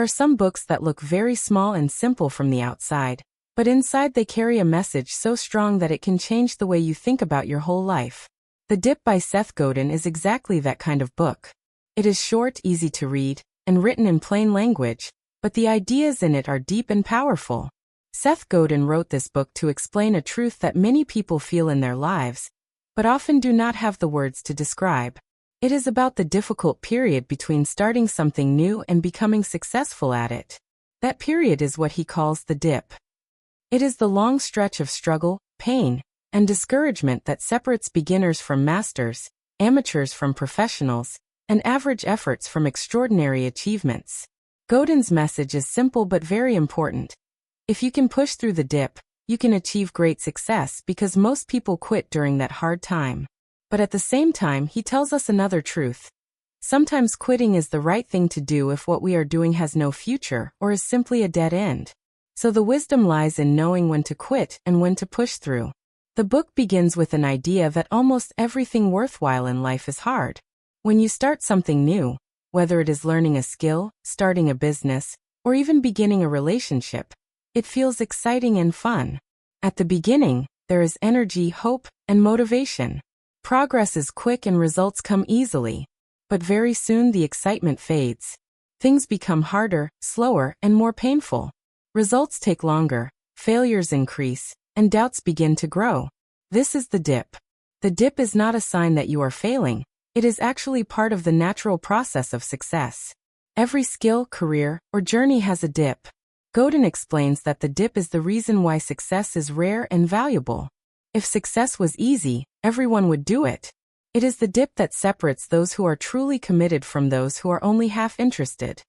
are some books that look very small and simple from the outside, but inside they carry a message so strong that it can change the way you think about your whole life. The Dip by Seth Godin is exactly that kind of book. It is short, easy to read, and written in plain language, but the ideas in it are deep and powerful. Seth Godin wrote this book to explain a truth that many people feel in their lives, but often do not have the words to describe. It is about the difficult period between starting something new and becoming successful at it. That period is what he calls the dip. It is the long stretch of struggle, pain, and discouragement that separates beginners from masters, amateurs from professionals, and average efforts from extraordinary achievements. Godin's message is simple but very important. If you can push through the dip, you can achieve great success because most people quit during that hard time. But at the same time, he tells us another truth. Sometimes quitting is the right thing to do if what we are doing has no future or is simply a dead end. So the wisdom lies in knowing when to quit and when to push through. The book begins with an idea that almost everything worthwhile in life is hard. When you start something new, whether it is learning a skill, starting a business, or even beginning a relationship, it feels exciting and fun. At the beginning, there is energy, hope, and motivation. Progress is quick and results come easily. But very soon the excitement fades. Things become harder, slower, and more painful. Results take longer, failures increase, and doubts begin to grow. This is the dip. The dip is not a sign that you are failing. It is actually part of the natural process of success. Every skill, career, or journey has a dip. Godin explains that the dip is the reason why success is rare and valuable. If success was easy, everyone would do it. It is the dip that separates those who are truly committed from those who are only half interested.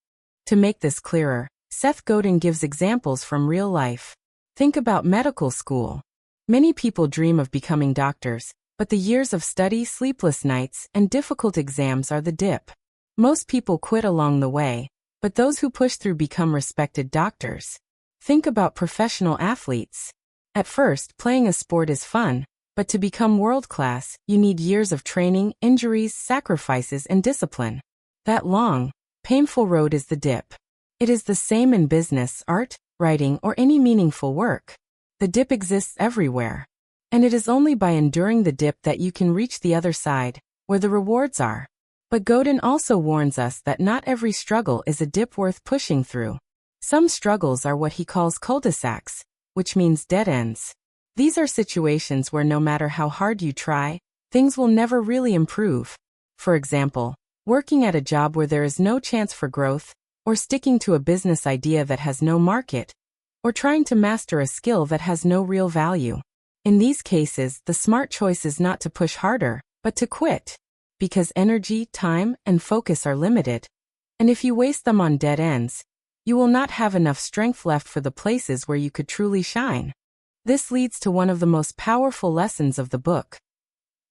To make this clearer, Seth Godin gives examples from real life. Think about medical school. Many people dream of becoming doctors, but the years of study, sleepless nights, and difficult exams are the dip. Most people quit along the way, but those who push through become respected doctors. Think about professional athletes. At first, playing a sport is fun, but to become world-class, you need years of training, injuries, sacrifices, and discipline. That long, painful road is the dip. It is the same in business, art, writing, or any meaningful work. The dip exists everywhere. And it is only by enduring the dip that you can reach the other side, where the rewards are. But Godin also warns us that not every struggle is a dip worth pushing through. Some struggles are what he calls cul-de-sacs, which means dead ends. These are situations where no matter how hard you try, things will never really improve. For example, working at a job where there is no chance for growth, or sticking to a business idea that has no market, or trying to master a skill that has no real value. In these cases, the smart choice is not to push harder, but to quit. Because energy, time, and focus are limited. And if you waste them on dead ends, you will not have enough strength left for the places where you could truly shine. This leads to one of the most powerful lessons of the book.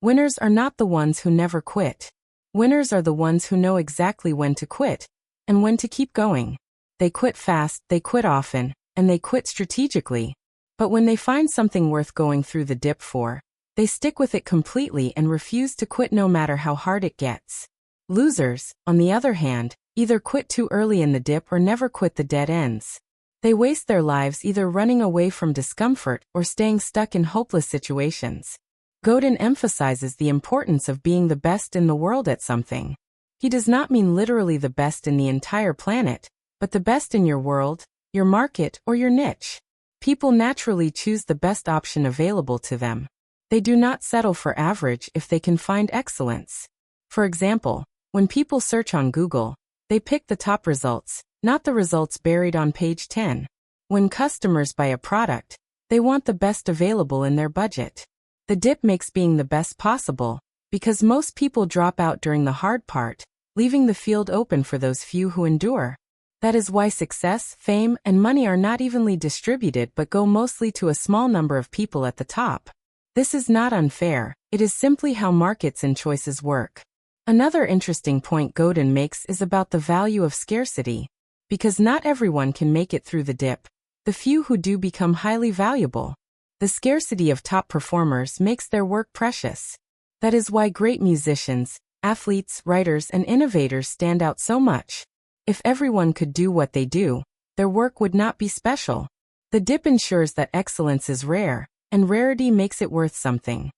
Winners are not the ones who never quit. Winners are the ones who know exactly when to quit, and when to keep going. They quit fast, they quit often, and they quit strategically. But when they find something worth going through the dip for, they stick with it completely and refuse to quit no matter how hard it gets. Losers, on the other hand, either quit too early in the dip or never quit the dead ends. They waste their lives either running away from discomfort or staying stuck in hopeless situations. Godin emphasizes the importance of being the best in the world at something. He does not mean literally the best in the entire planet, but the best in your world, your market, or your niche. People naturally choose the best option available to them. They do not settle for average if they can find excellence. For example, when people search on Google, they pick the top results, not the results buried on page 10. When customers buy a product, they want the best available in their budget. The dip makes being the best possible, because most people drop out during the hard part, leaving the field open for those few who endure. That is why success, fame, and money are not evenly distributed but go mostly to a small number of people at the top. This is not unfair, it is simply how markets and choices work. Another interesting point Godin makes is about the value of scarcity. Because not everyone can make it through the dip, the few who do become highly valuable. The scarcity of top performers makes their work precious. That is why great musicians, athletes, writers, and innovators stand out so much. If everyone could do what they do, their work would not be special. The dip ensures that excellence is rare, and rarity makes it worth something.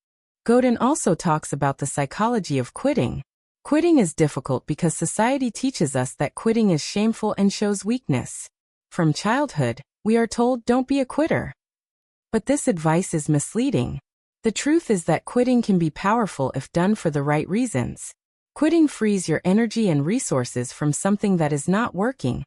Godin also talks about the psychology of quitting. Quitting is difficult because society teaches us that quitting is shameful and shows weakness. From childhood, we are told don't be a quitter. But this advice is misleading. The truth is that quitting can be powerful if done for the right reasons. Quitting frees your energy and resources from something that is not working,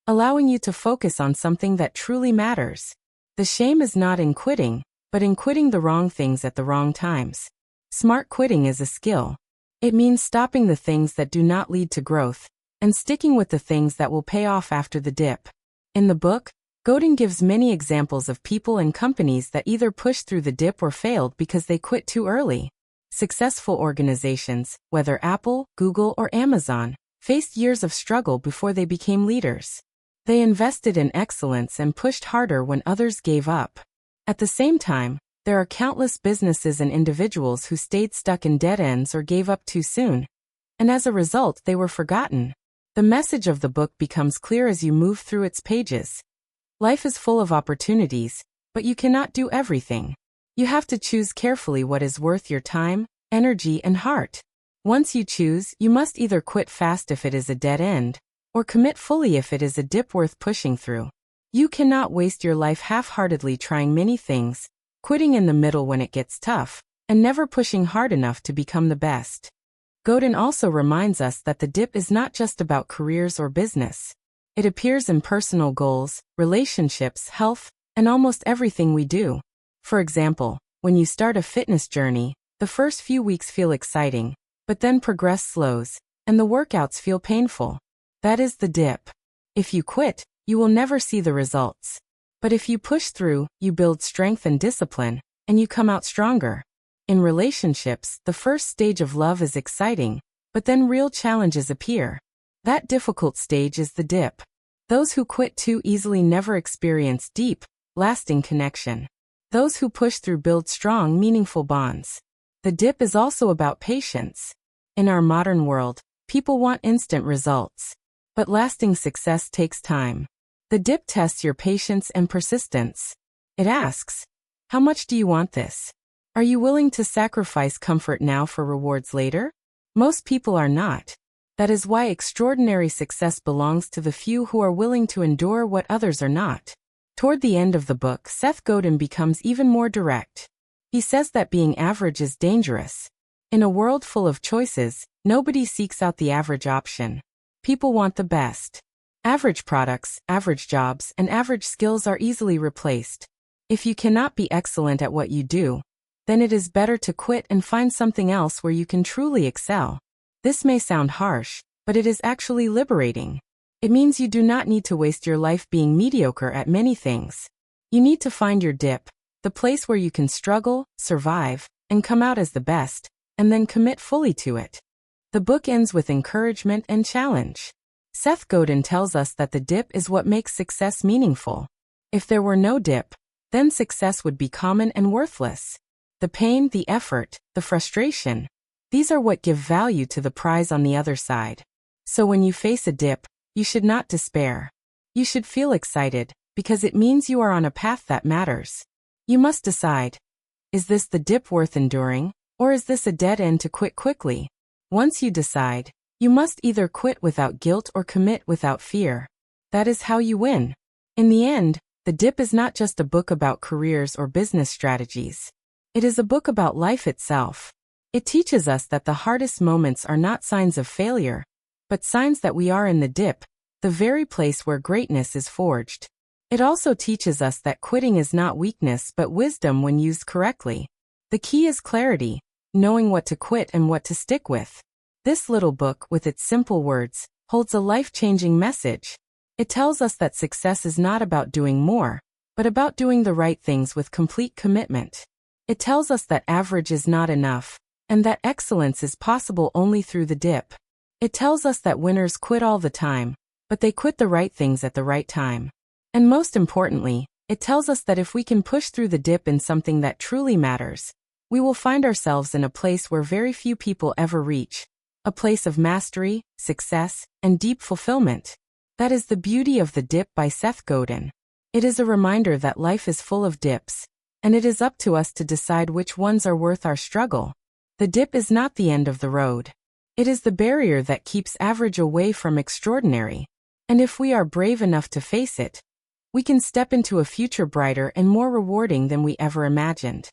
allowing you to focus on something that truly matters. The shame is not in quitting, but in quitting the wrong things at the wrong times. Smart quitting is a skill. It means stopping the things that do not lead to growth, and sticking with the things that will pay off after the dip. In the book, Godin gives many examples of people and companies that either pushed through the dip or failed because they quit too early. Successful organizations, whether Apple, Google, or Amazon, faced years of struggle before they became leaders. They invested in excellence and pushed harder when others gave up. At the same time, there are countless businesses and individuals who stayed stuck in dead ends or gave up too soon. And as a result, they were forgotten. The message of the book becomes clear as you move through its pages. Life is full of opportunities, but you cannot do everything. You have to choose carefully what is worth your time, energy, and heart. Once you choose, you must either quit fast if it is a dead end, or commit fully if it is a dip worth pushing through. You cannot waste your life half-heartedly trying many things, quitting in the middle when it gets tough, and never pushing hard enough to become the best. Godin also reminds us that the dip is not just about careers or business. It appears in personal goals, relationships, health, and almost everything we do. For example, when you start a fitness journey, the first few weeks feel exciting, but then progress slows, and the workouts feel painful. That is the dip. If you quit, you will never see the results. But if you push through, you build strength and discipline, and you come out stronger. In relationships, the first stage of love is exciting, but then real challenges appear. That difficult stage is the dip. Those who quit too easily never experience deep, lasting connection. Those who push through build strong, meaningful bonds. The dip is also about patience. In our modern world, people want instant results. But lasting success takes time. The dip tests your patience and persistence. It asks, how much do you want this? Are you willing to sacrifice comfort now for rewards later? Most people are not. That is why extraordinary success belongs to the few who are willing to endure what others are not. Toward the end of the book, Seth Godin becomes even more direct. He says that being average is dangerous. In a world full of choices, nobody seeks out the average option. People want the best. Average products, average jobs, and average skills are easily replaced. If you cannot be excellent at what you do, then it is better to quit and find something else where you can truly excel. This may sound harsh, but it is actually liberating. It means you do not need to waste your life being mediocre at many things. You need to find your dip, the place where you can struggle, survive, and come out as the best, and then commit fully to it. The book ends with encouragement and challenge. Seth Godin tells us that the dip is what makes success meaningful. If there were no dip, then success would be common and worthless. The pain, the effort, the frustration, these are what give value to the prize on the other side. So when you face a dip, you should not despair. You should feel excited, because it means you are on a path that matters. You must decide, is this the dip worth enduring, or is this a dead end to quit quickly? Once you decide, you must either quit without guilt or commit without fear. That is how you win. In the end, The Dip is not just a book about careers or business strategies. It is a book about life itself. It teaches us that the hardest moments are not signs of failure, but signs that we are in the dip, the very place where greatness is forged. It also teaches us that quitting is not weakness but wisdom when used correctly. The key is clarity, knowing what to quit and what to stick with. This little book, with its simple words, holds a life-changing message. It tells us that success is not about doing more, but about doing the right things with complete commitment. It tells us that average is not enough, and that excellence is possible only through the dip. It tells us that winners quit all the time, but they quit the right things at the right time. And most importantly, it tells us that if we can push through the dip in something that truly matters, we will find ourselves in a place where very few people ever reach, a place of mastery, success, and deep fulfillment. That is the beauty of The Dip by Seth Godin. It is a reminder that life is full of dips, and it is up to us to decide which ones are worth our struggle. The dip is not the end of the road. It is the barrier that keeps average away from extraordinary. And if we are brave enough to face it, we can step into a future brighter and more rewarding than we ever imagined.